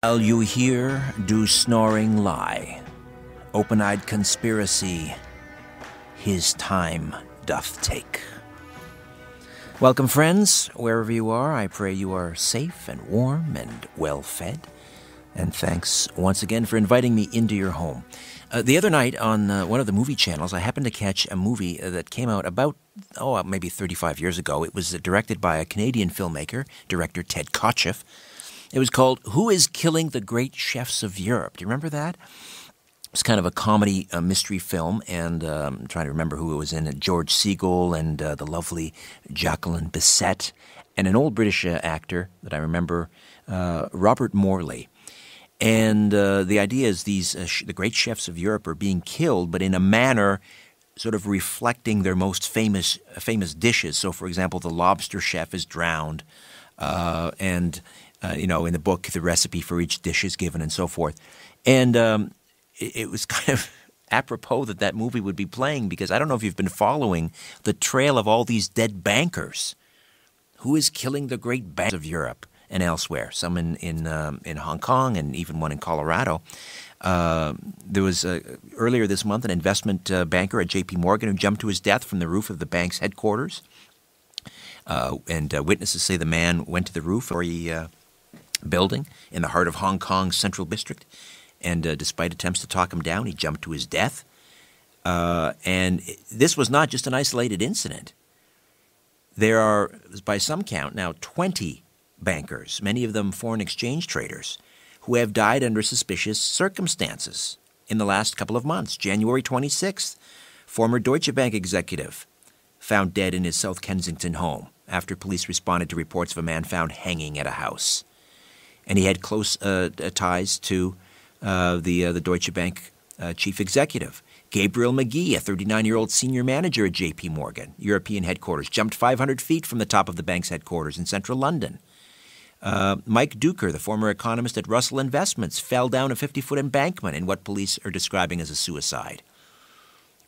While you hear, do snoring lie. Open-eyed conspiracy, his time doth take. Welcome, friends, wherever you are. I pray you are safe and warm and well-fed. And thanks once again for inviting me into your home. The other night on one of the movie channels, I happened to catch a movie that came out about, maybe 35 years ago. It was directed by a Canadian filmmaker, director Ted Kotcheff. It was called Who is Killing the Great Chefs of Europe? Do you remember that? It's kind of a comedy mystery film, and I'm trying to remember who it was in. George Segal and the lovely Jacqueline Bisset, and an old British actor that I remember, Robert Morley. And the idea is the great chefs of Europe are being killed, but in a manner sort of reflecting their most famous dishes. So, for example, the lobster chef is drowned, and in the book, the recipe for each dish is given and so forth. And it was kind of apropos that movie would be playing, because I don't know if you've been following the trail of all these dead bankers. Who is killing the great bankers of Europe and elsewhere? Some in Hong Kong and even one in Colorado. There was earlier this month an investment banker at J.P. Morgan who jumped to his death from the roof of the bank's headquarters. And witnesses say the man went to the roof of the building in the heart of Hong Kong's Central District, and despite attempts to talk him down, he jumped to his death. And this was not just an isolated incident. There are, by some count, now 20 bankers, many of them foreign exchange traders, who have died under suspicious circumstances in the last couple of months. January 26th, former Deutsche Bank executive found dead in his South Kensington home after police responded to reports of a man found hanging at a house. And he had close ties to the Deutsche Bank chief executive. Gabriel McGee, a 39-year-old senior manager at J.P. Morgan, European headquarters, jumped 500 feet from the top of the bank's headquarters in central London. Mike Duker, the former economist at Russell Investments, fell down a 50-foot embankment in what police are describing as a suicide.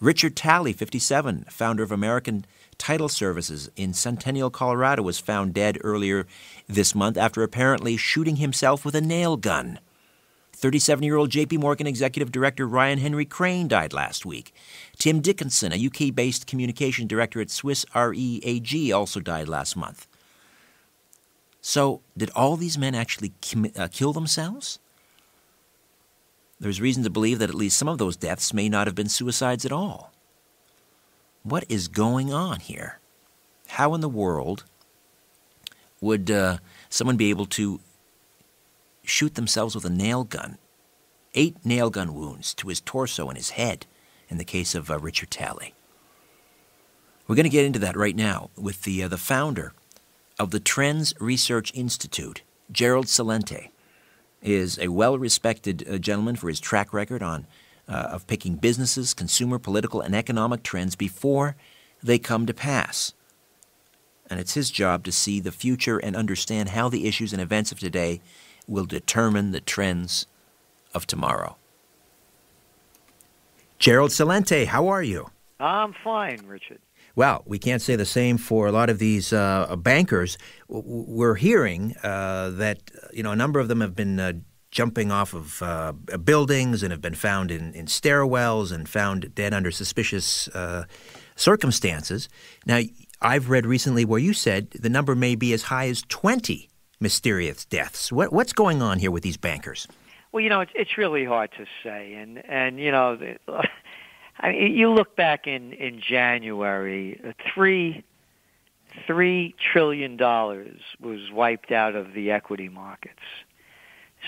Richard Talley, 57, founder of American Title Services in Centennial, Colorado, was found dead earlier this month after apparently shooting himself with a nail gun. 37-year-old J.P. Morgan executive director Ryan Henry Crane died last week. Tim Dickinson, a UK-based communication director at Swiss Re AG, also died last month. So, did all these men actually kill themselves? There's reason to believe that at least some of those deaths may not have been suicides at all. What is going on here? How in the world would someone be able to shoot themselves with a nail gun? 8 nail gun wounds to his torso and his head in the case of Richard Talley. We're going to get into that right now with the founder of the TrendsResearchInstitute, Gerald Celente. Is a well-respected gentleman for his track record of picking businesses, consumer, political, and economic trends before they come to pass. And it's his job to see the future and understand how the issues and events of today will determine the trends of tomorrow. Gerald Celente, how are you? I'm fine, Richard. Well, we can't say the same for a lot of these bankers. We're hearing that a number of them have been jumping off of buildings and have been found in stairwells and found dead under suspicious circumstances. Now, I've read recently where you said the number may be as high as 20 mysterious deaths. What's going on here with these bankers? Well, it's really hard to say, and I mean, you look back in January, $3 trillion was wiped out of the equity markets.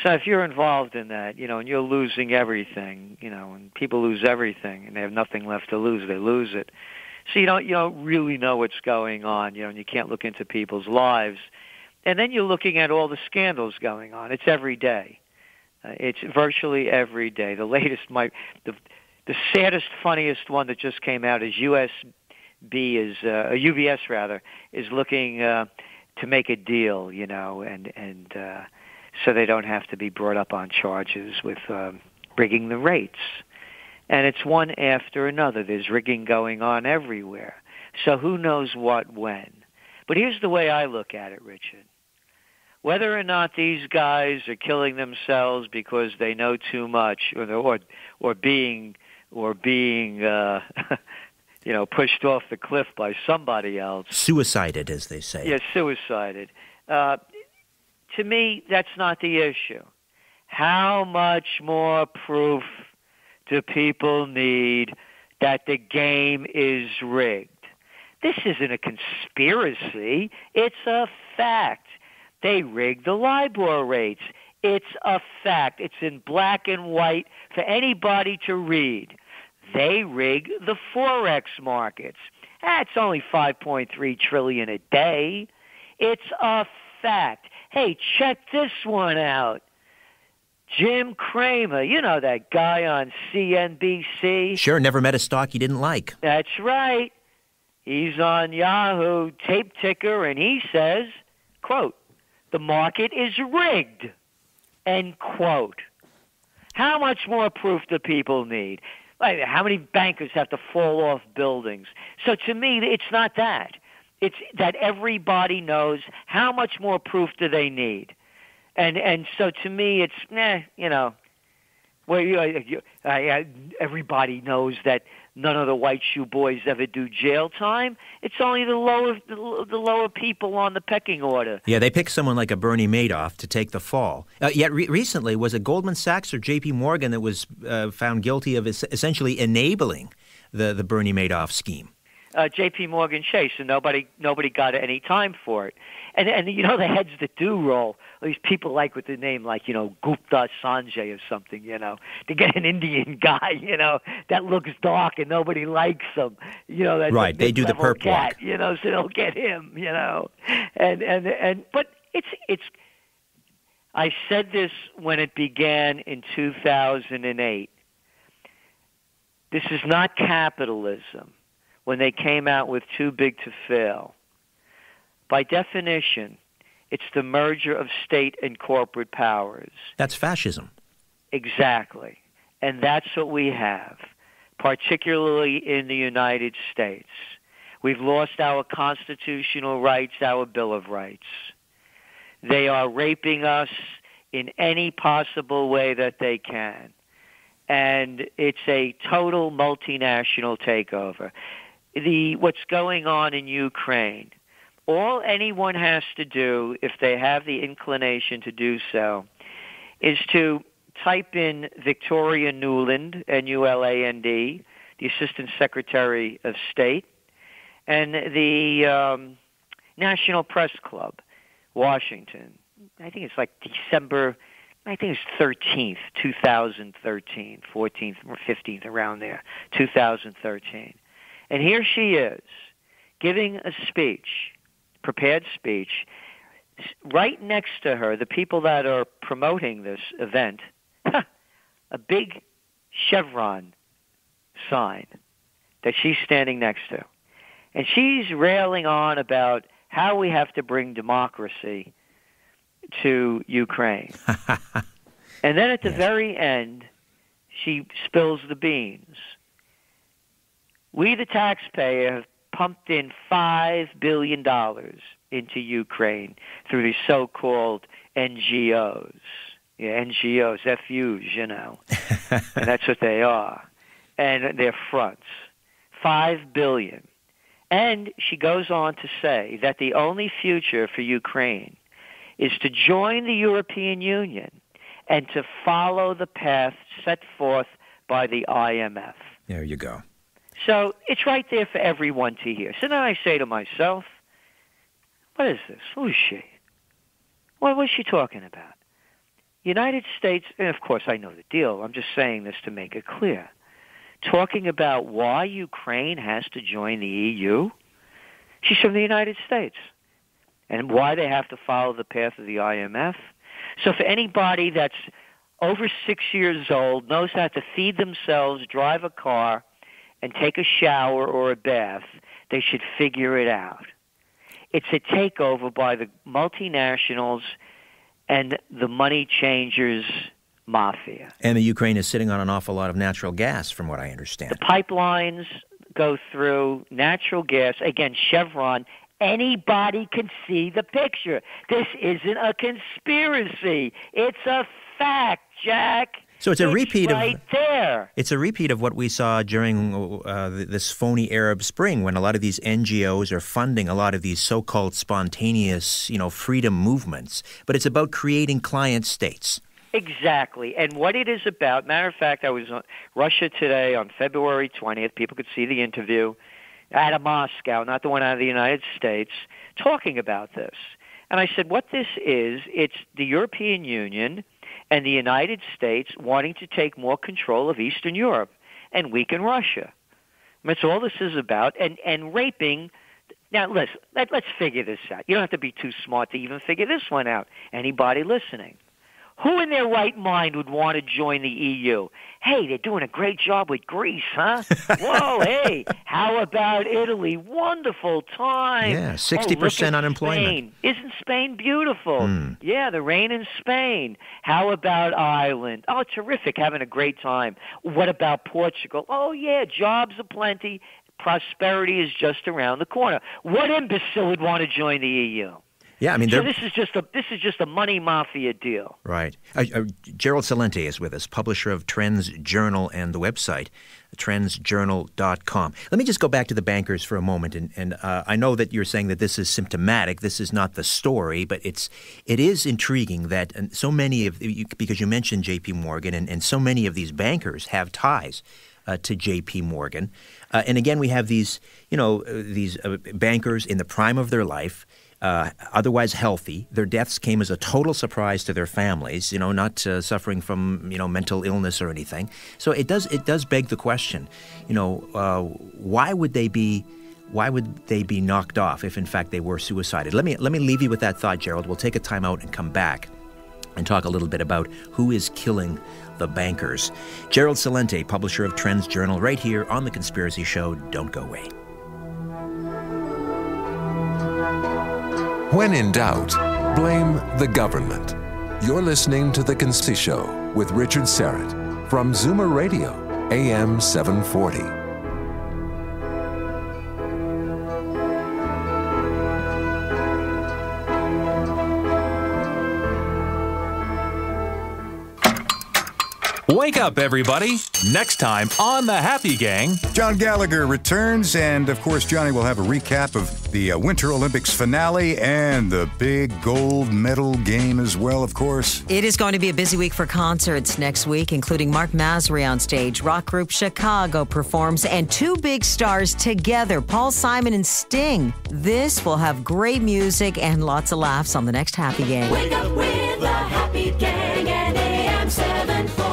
So if you're involved in that, and you're losing everything, and people lose everything and they have nothing left to lose, they lose it. So you don't really know what's going on, and you can't look into people's lives. And then you're looking at all the scandals going on. It's every day. It's virtually every day. The latest The saddest, funniest one that just came out is UBS is looking to make a deal, and so they don't have to be brought up on charges with rigging the rates. And it's one after another. There's rigging going on everywhere. So who knows what when? But here's the way I look at it, Richard. whether or not these guys are killing themselves because they know too much, or being pushed off the cliff by somebody else. Suicided, as they say. Yeah, suicided. To me, that's not the issue. How much more proof do people need that the game is rigged? This isn't a conspiracy. It's a fact. They rigged the LIBOR rates. It's a fact. It's in black and white for anybody to read. They rig the Forex markets. That's only $5.3 trillion a day. It's a fact. Hey, check this one out. Jim Cramer, you know that guy on CNBC? Sure, never met a stock he didn't like. That's right. He's on Yahoo Tape Ticker, and he says, quote, "The market is rigged," end quote. How much more proof do people need? Like, how many bankers have to fall off buildings? So to me, it's not that. It's that everybody knows. How much more proof do they need? And so to me, it's, everybody knows that none of the white shoe boys ever do jail time. It's only the lower people on the pecking order. Yeah, they pick someone like a Bernie Madoff to take the fall. Yet recently, was it Goldman Sachs or J.P. Morgan that was found guilty of essentially enabling the Bernie Madoff scheme? J.P. Morgan Chase, and nobody got any time for it. And the heads that do roll, these people like with the name like, Gupta Sanjay or something, to get an Indian guy, that looks dark and nobody likes him. That's right, they do the perp cat, walk. So they'll get him, but it's I said this when it began in 2008. This is not capitalism. When they came out with Too Big to Fail. By definition, it's the merger of state and corporate powers. That's fascism. Exactly. And that's what we have, particularly in the United States. We've lost our constitutional rights, our Bill of Rights. They are raping us in any possible way that they can. And it's a total multinational takeover. What's going on in Ukraine, all anyone has to do, if they have the inclination to do so, is to type in Victoria Nuland, N-U-L-A-N-D, the Assistant Secretary of State, and the National Press Club, Washington. I think it's like December, 13th, 2013, 14th or 15th, around there, 2013. And here she is, giving a speech, prepared speech. Right next to her, the people that are promoting this event, a big chevron sign that she's standing next to. And she's railing on about how we have to bring democracy to Ukraine. And then at the very end, she spills the beans. We, the taxpayer, have pumped in $5 billion into Ukraine through these so-called NGOs. Yeah, NGOs, FUs, and that's what they are. And they're fronts. $5 billion. And she goes on to say that the only future for Ukraine is to join the European Union and to follow the path set forth by the IMF. There you go. So it's right there for everyone to hear. So now I say to myself, what is this? Who is she? What's she talking about? United States, and of course I know the deal. I'm just saying this to make it clear. Talking about why Ukraine has to join the EU. She's from the United States. And why they have to follow the path of the IMF. So for anybody that's over 6 years old, knows how to feed themselves, drive a car, and take a shower or a bath, they should figure it out. It's a takeover by the multinationals and the money changers mafia. And the Ukraine is sitting on an awful lot of natural gas, from what I understand. The pipelines go through natural gas. Again, Chevron, Anybody can see the picture. This isn't a conspiracy. It's a fact, Jack. So it's a repeat right there. It's a repeat of what we saw during this phony Arab Spring, when a lot of these NGOs are funding a lot of these so-called spontaneous, freedom movements. But it's about creating client states. Exactly. And what it is about, matter of fact, I was on Russia Today on February 20th. People could see the interview out of Moscow, not the one out of the United States, talking about this. And I said, what this is, it's the European Union and the United States wanting to take more control of Eastern Europe and weaken Russia. That's all this is about. And raping. Now, listen, let's figure this out. You don't have to be too smart to even figure this one out. Anybody listening? Who in their right mind would want to join the EU? Hey, they're doing a great job with Greece, huh? Whoa, hey, how about Italy? Wonderful time. Yeah, 60% unemployment. Spain. Isn't Spain beautiful? Yeah, the rain in Spain. How about Ireland? Oh, terrific, having a great time. What about Portugal? Oh, yeah, jobs aplenty. Prosperity is just around the corner. What imbecile would want to join the EU? Yeah, I mean, so this is just a money mafia deal. Right. Gerald Celente is with us, publisher of TrendsJournal and the website, TrendsJournal.com. Let me just go back to the bankers for a moment, and I know that you're saying that this is symptomatic. This is not the story, but it is intriguing that so many of, because you mentioned J.P. Morgan, and so many of these bankers have ties to J.P. Morgan, and again we have these bankers in the prime of their life. Otherwise healthy. Their deaths came as a total surprise to their families, not suffering from, mental illness or anything. So it does beg the question, why would they be knocked off if in fact they were suicided? Let me leave you with that thought, Gerald. We'll take a time out and come back and talk a little bit about who is killing the bankers. Gerald Celente, publisher of TrendsJournal, right here on The Conspiracy Show. Don't go away. When in doubt, blame the government. You're listening to The Conspiracy Show with Richard Syrett from Zoomer Radio, AM 740. Wake up, everybody. Next time on The Happy Gang. John Gallagher returns, and of course, Johnny will have a recap of the Winter Olympics finale and the big gold medal game as well, of course. It is going to be a busy week for concerts next week, including Mark Masri on stage. Rock group Chicago performs, and two big stars together, Paul Simon and Sting. This will have great music and lots of laughs on the next Happy Gang. Wake up with the Happy Gang at AM 740.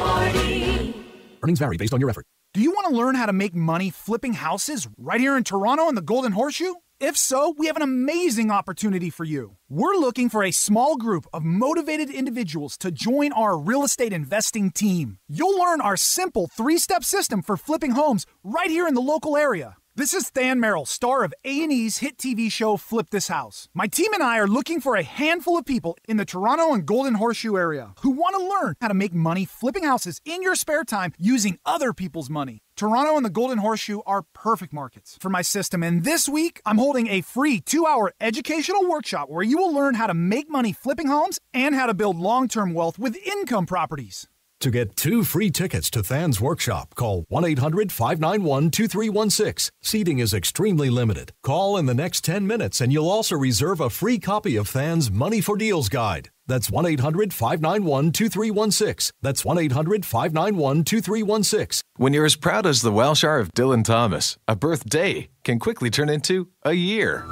Earnings vary based on your effort. Do you want to learn how to make money flipping houses right here in Toronto in the Golden Horseshoe? If so, we have an amazing opportunity for you. We're looking for a small group of motivated individuals to join our real estate investing team. You'll learn our simple 3-step system for flipping homes right here in the local area. This is Than Merrill, star of A&E's hit TV show Flip This House. My team and I are looking for a handful of people in the Toronto and Golden Horseshoe area who want to learn how to make money flipping houses in your spare time using other people's money. Toronto and the Golden Horseshoe are perfect markets for my system, and this week I'm holding a free 2-hour educational workshop where you will learn how to make money flipping homes and how to build long-term wealth with income properties. To get 2 free tickets to Than's workshop, call 1-800-591-2316. Seating is extremely limited. Call in the next 10 minutes and you'll also reserve a free copy of Than's Money for Deals Guide. That's 1-800-591-2316. That's 1-800-591-2316. When you're as proud as the Welshire of Dylan Thomas, a birthday can quickly turn into a year.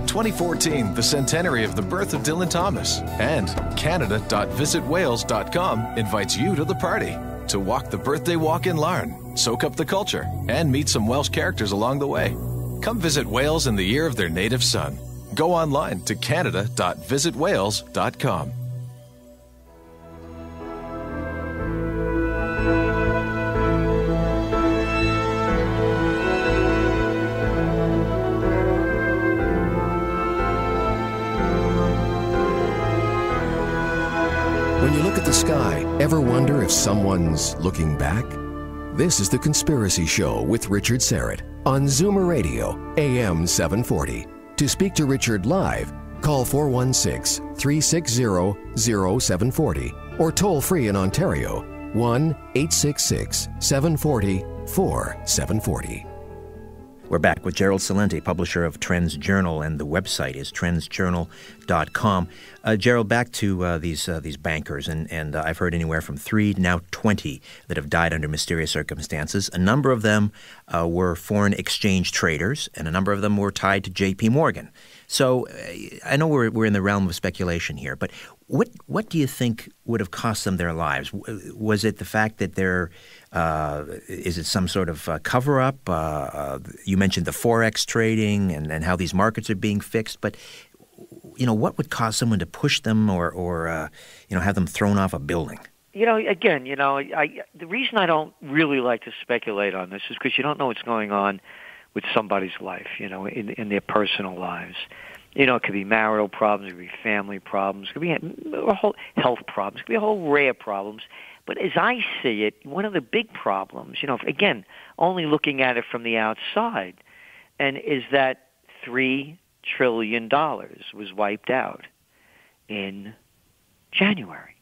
2014, the centenary of the birth of Dylan Thomas, and Canada.visitwales.com invites you to the party to walk the birthday walk in Larne, soak up the culture, and meet some Welsh characters along the way. Come visit Wales in the year of their native son. Go online to Canada.visitwales.com. When you look at the sky, ever wonder if someone's looking back? This is The Conspiracy Show with Richard Syrett on Zoomer Radio, AM 740. To speak to Richard live, call 416-360-0740 or toll free in Ontario, 1-866-740-4740. We're back with Gerald Celente, publisher of TrendsJournal, and the website is TrendsJournal.com. Gerald, back to these bankers, and I've heard anywhere from 3 to now 20 that have died under mysterious circumstances. A number of them were foreign exchange traders, and a number of them were tied to J.P. Morgan. So I know we're in the realm of speculation here, but what do you think would have cost them their lives? Was it the fact that is it some sort of cover-up? You mentioned the Forex trading and how these markets are being fixed, but what would cause someone to push them or have them thrown off a building? Again, the reason I don't really like to speculate on this is because you don't know what's going on with somebody's life, in their personal lives. It could be marital problems, it could be family problems, it could be a whole health problems, it could be a whole array of problems. But as I see it, one of the big problems, again, only looking at it from the outside, and is that $3 trillion was wiped out in January.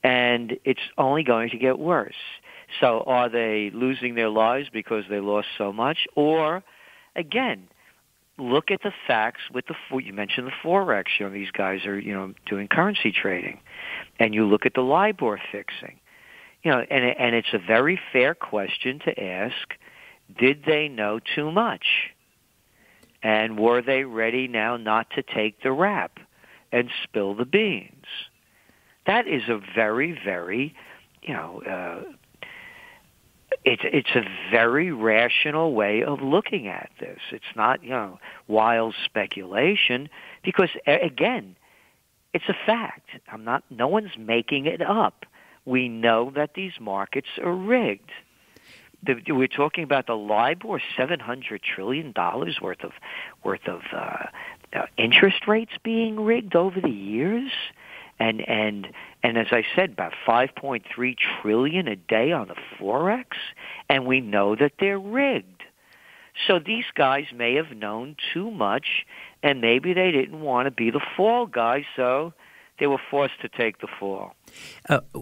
And it's only going to get worse. So are they losing their lives because they lost so much? Or, again, look at the facts with you mentioned the Forex. These guys are, doing currency trading. And you look at the LIBOR fixing. And it's a very fair question to ask, did they know too much? And were they ready now not to take the rap and spill the beans? That is a very, very, it's a very rational way of looking at this. It's not, wild speculation because, again, it's a fact. No one's making it up. We know that these markets are rigged. We're talking about the LIBOR, $700 trillion worth of interest rates being rigged over the years. And as I said, about $5.3 trillion a day on the Forex, and we know that they're rigged. So these guys may have known too much, and maybe they didn't want to be the fall guys, so they were forced to take the fall.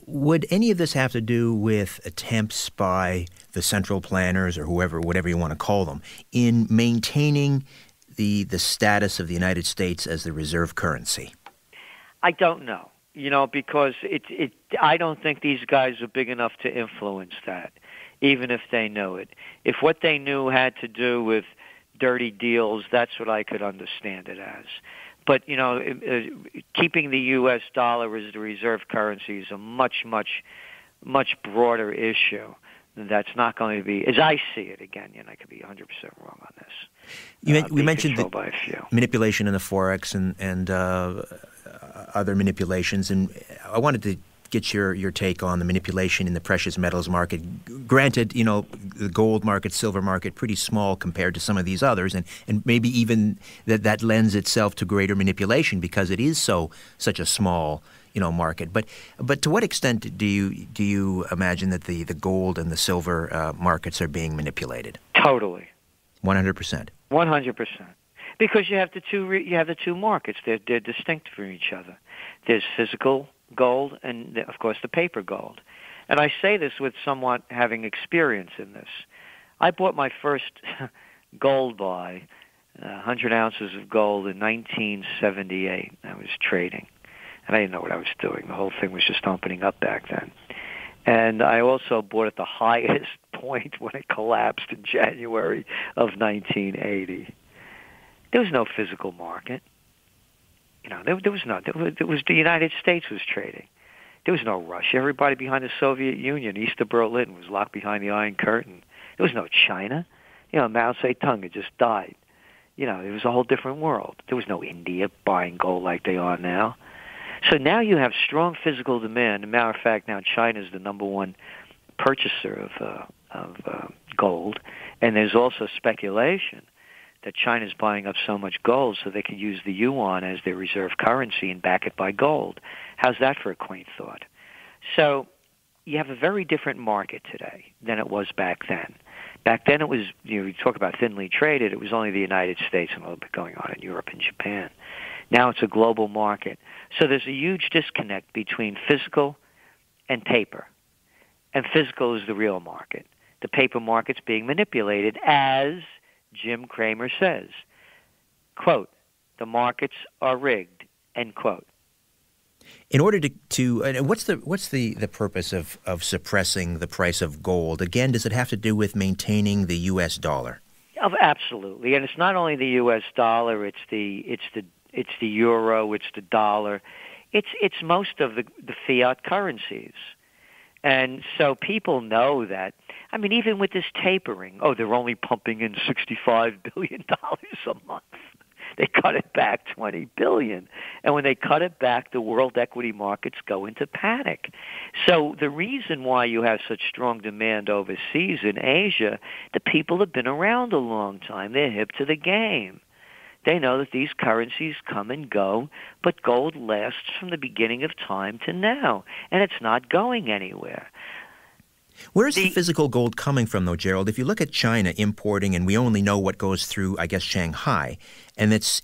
Would any of this have to do with attempts by the central planners or whatever you want to call them, in maintaining the status of the United States as the reserve currency? I don't know, because I don't think these guys are big enough to influence that, even if they know it. If what they knew had to do with dirty deals, that's what I could understand it as. But, keeping the U.S. dollar as the reserve currency is a much, much, much broader issue. That's not going to be, as I see it, again, I could be 100% wrong on this. We mentioned the manipulation in the Forex and other manipulations, and I wanted to get your take on the manipulation in the precious metals market. Granted, the gold market, silver market, pretty small compared to some of these others, and maybe even that lends itself to greater manipulation because it is such a small market. But to what extent do you imagine that the gold and the silver markets are being manipulated? Totally. 100%. 100%. Because you have the two markets. They're distinct from each other. There's physical gold and, of course, the paper gold. And I say this with somewhat having experience in this. I bought my first gold buy, 100 ounces of gold, in 1978. I was trading, and I didn't know what I was doing. The whole thing was just opening up back then. And I also bought at the highest point when it collapsed in January of 1980. There was no physical market. There was the United States was trading. There was no Russia. Everybody behind the Soviet Union, east of Berlin, was locked behind the Iron Curtain. There was no China. Mao Zedong had just died. It was a whole different world. There was no India buying gold like they are now. So now you have strong physical demand. As a matter of fact, now China is the number one purchaser of gold, and there's also speculation that China's buying up so much gold so they can use the yuan as their reserve currency and back it by gold. How's that for a quaint thought? So you have a very different market today than it was back then. Back then it was, you talk about thinly traded, it was only the United States and a little bit going on in Europe and Japan. Now it's a global market. So there's a huge disconnect between physical and paper. And physical is the real market. The paper market's being manipulated, as Jim Cramer says. Quote, the markets are rigged, end quote. In order to what's the purpose of suppressing the price of gold? Again, does it have to do with maintaining the U.S. dollar? Absolutely, and it's not only the U.S. dollar; it's the euro, it's the dollar, it's most of the fiat currencies, and so people know that. I mean, even with this tapering, they're only pumping in $65 billion a month. They cut it back $20 billion. And when they cut it back, the world equity markets go into panic. So the reason why you have such strong demand overseas in Asia, the people have been around a long time. They're hip to the game. They know that these currencies come and go, but gold lasts from the beginning of time to now, and it's not going anywhere. Where is the physical gold coming from, though, Gerald? If you look at China importing, and we only know what goes through, I guess, Shanghai, and it's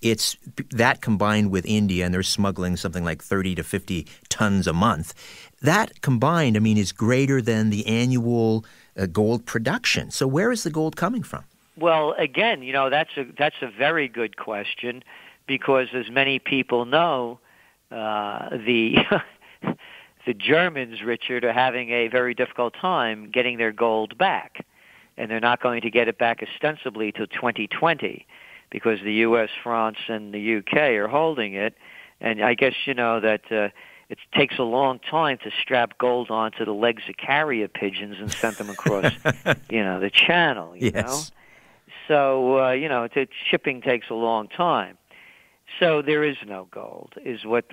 that combined with India, and they're smuggling something like 30 to 50 tons a month. That combined, I mean, is greater than the annual gold production. So where is the gold coming from? Well, again, that's a very good question, because as many people know, the Germans, Richard, are having a very difficult time getting their gold back. And they're not going to get it back ostensibly till 2020, because the U.S., France, and the U.K. are holding it. And I guess you know that it takes a long time to strap gold onto the legs of carrier pigeons and send them across, the channel, you know? So, shipping takes a long time. So there is no gold, is what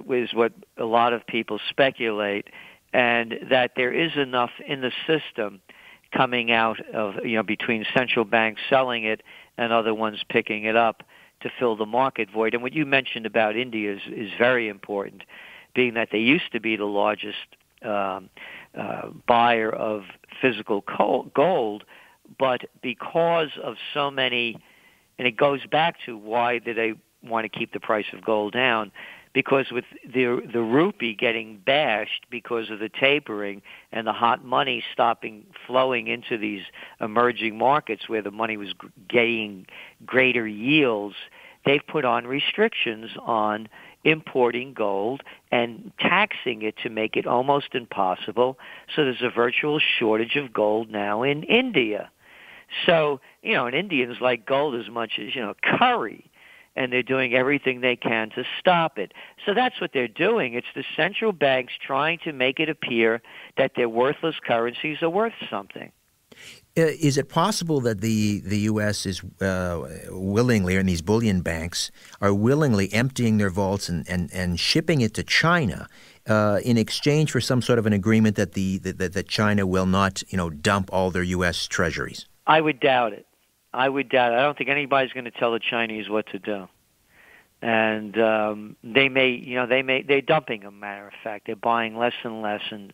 a lot of people speculate, and that there is enough in the system coming out of, between central banks selling it and other ones picking it up to fill the market void. And what you mentioned about India is very important, being that they used to be the largest buyer of physical gold, but because of so many, and it goes back to why did they want to keep the price of gold down, because with the rupee getting bashed because of the tapering and the hot money flowing into these emerging markets where the money was getting greater yields, they've put on restrictions on importing gold and taxing it to make it almost impossible. So there's a virtual shortage of gold now in India. So, and Indians like gold as much as, curry. And they're doing everything they can to stop it. So that's what they're doing. It's the central banks trying to make it appear that their worthless currencies are worth something. Is it possible that the U.S. is willingly, and these bullion banks are willingly emptying their vaults and shipping it to China in exchange for some sort of an agreement that that China will not, dump all their U.S. treasuries? I would doubt it. I don't think anybody's going to tell the Chinese what to do. And they're dumping them, matter of fact. They're buying less and less and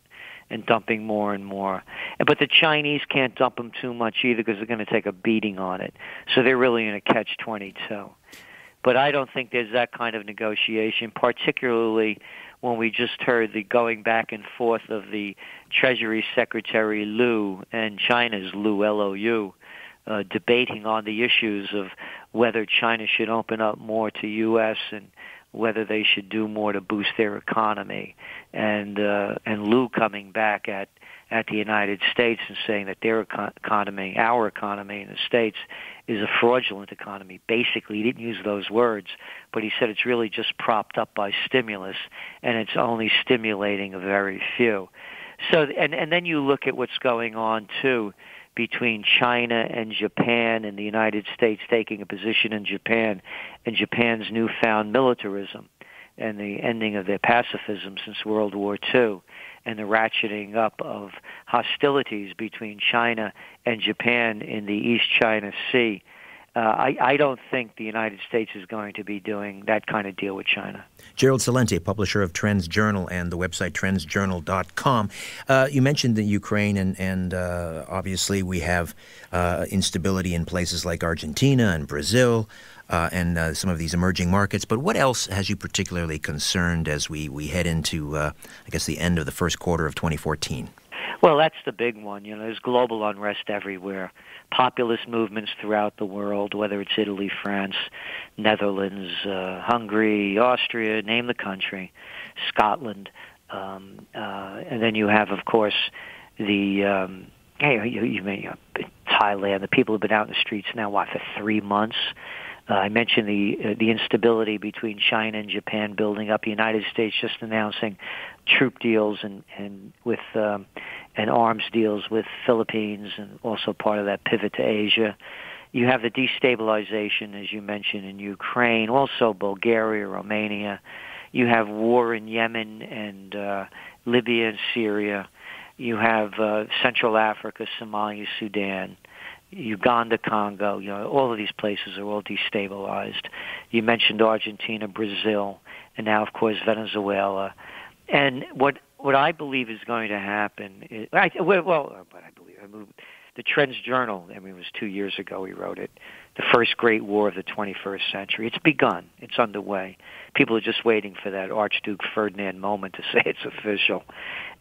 dumping more and more. But the Chinese can't dump them too much either, because they're going to take a beating on it. So they're really in a catch-22. But I don't think there's that kind of negotiation, particularly when we just heard the going back and forth of the Treasury Secretary Liu and China's Liu, L-O-U, debating on the issues of whether China should open up more to U.S. and whether they should do more to boost their economy, and Liu coming back at the United States and saying that their economy, our economy in the States, is a fraudulent economy. Basically, he didn't use those words, but he said it's really just propped up by stimulus, and it's only stimulating a very few. So, and then you look at what's going on too between China and Japan, and the United States taking a position in Japan, and Japan's newfound militarism and the ending of their pacifism since World War II, and the ratcheting up of hostilities between China and Japan in the East China Sea. I don't think the United States is going to be doing that kind of deal with China. Gerald Celente, publisher of TrendsJournal and the website TrendsJournal.com. You mentioned the Ukraine, and obviously we have instability in places like Argentina and Brazil and some of these emerging markets. But what else has you particularly concerned as we head into, I guess, the end of the first quarter of 2014? Well, that's the big one. There's global unrest everywhere. Populist movements throughout the world, whether it's Italy, France, Netherlands, Hungary, Austria, name the country, Scotland. And then you have, of course, the Thailand. The people have been out in the streets now, for 3 months? I mentioned the instability between China and Japan building up. The United States just announcing troop deals and with and arms deals with Philippines, and also part of that pivot to Asia. You have the destabilization, as you mentioned, in Ukraine, also Bulgaria, Romania. You have war in Yemen and Libya and Syria. You have Central Africa, Somalia, Sudan, Uganda, Congo. All of these places are all destabilized. You mentioned Argentina, Brazil, and now, of course, Venezuela. And what I believe is going to happen is, the TrendsJournal, it was 2 years ago we wrote it, the first great war of the 21st century. It's begun. It's underway. People are just waiting for that Archduke Ferdinand moment to say it's official.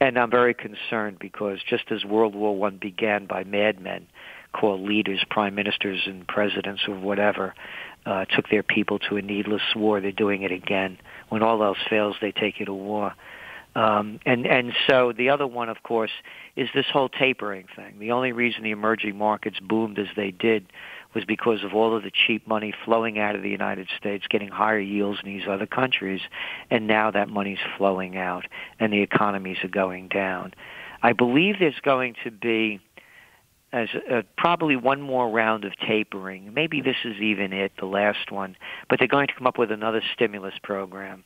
And I'm very concerned because just as World War I began by madmen called leaders, prime ministers and presidents or whatever, took their people to a needless war, they're doing it again. When all else fails, they take you to war. And so the other one, of course, is this whole tapering thing. The only reason the emerging markets boomed as they did was because of all of the cheap money flowing out of the United States, getting higher yields in these other countries, and now that money's flowing out, and the economies are going down. I believe there's going to be probably one more round of tapering. Maybe this is even it, the last one, but they're going to come up with another stimulus program.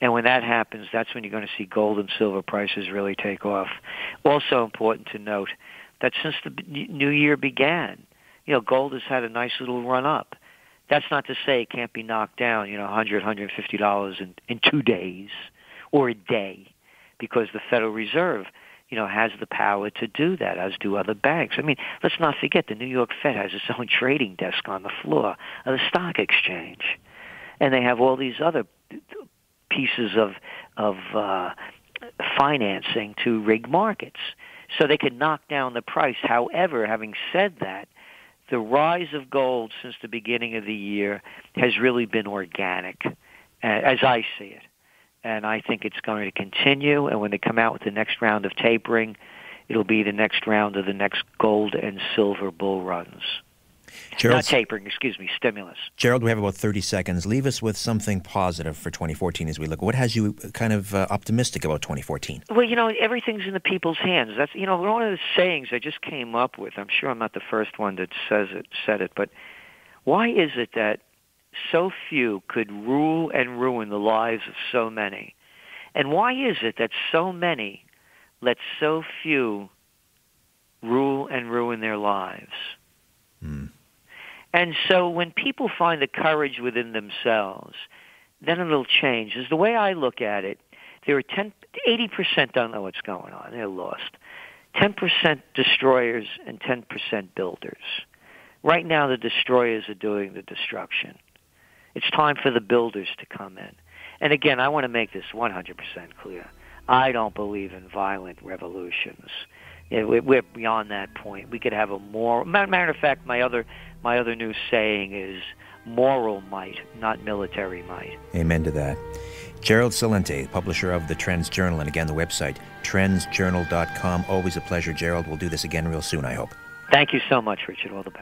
And when that happens, that's when you're going to see gold and silver prices really take off. Also important to note that since the new year began, gold has had a nice little run up. That's not to say it can't be knocked down, $100, $150 in 2 days or a day, because the Federal Reserve, has the power to do that, as do other banks. Let's not forget the New York Fed has its own trading desk on the floor of the stock exchange. And they have all these other pieces of financing to rig markets, so they can knock down the price. However, having said that, the rise of gold since the beginning of the year has really been organic, as I see it. And I think it's going to continue, and when they come out with the next round of tapering, it'll be the next round of the next gold and silver bull runs. Gerald, not tapering, excuse me, stimulus. Gerald, we have about 30 seconds. Leave us with something positive for 2014 as we look. What has you kind of optimistic about 2014? Well, everything's in the people's hands. That's, one of the sayings I just came up with. I'm sure I'm not the first one that said it, but why is it that so few could rule and ruin the lives of so many? And why is it that so many let so few rule and ruin their lives? And so when people find the courage within themselves, then it'll change. Is the way I look at it, there are 80% don't know what's going on. They're lost. 10% destroyers and 10% builders. Right now the destroyers are doing the destruction. It's time for the builders to come in. And again, I want to make this 100% clear. I don't believe in violent revolutions. We're beyond that point. We could have a more... Matter of fact, my other new saying is moral might, not military might. Amen to that. Gerald Celente, publisher of the TrendsJournal, and again, the website, TrendsJournal.com. Always a pleasure, Gerald. We'll do this again real soon, I hope. Thank you so much, Richard. All the best.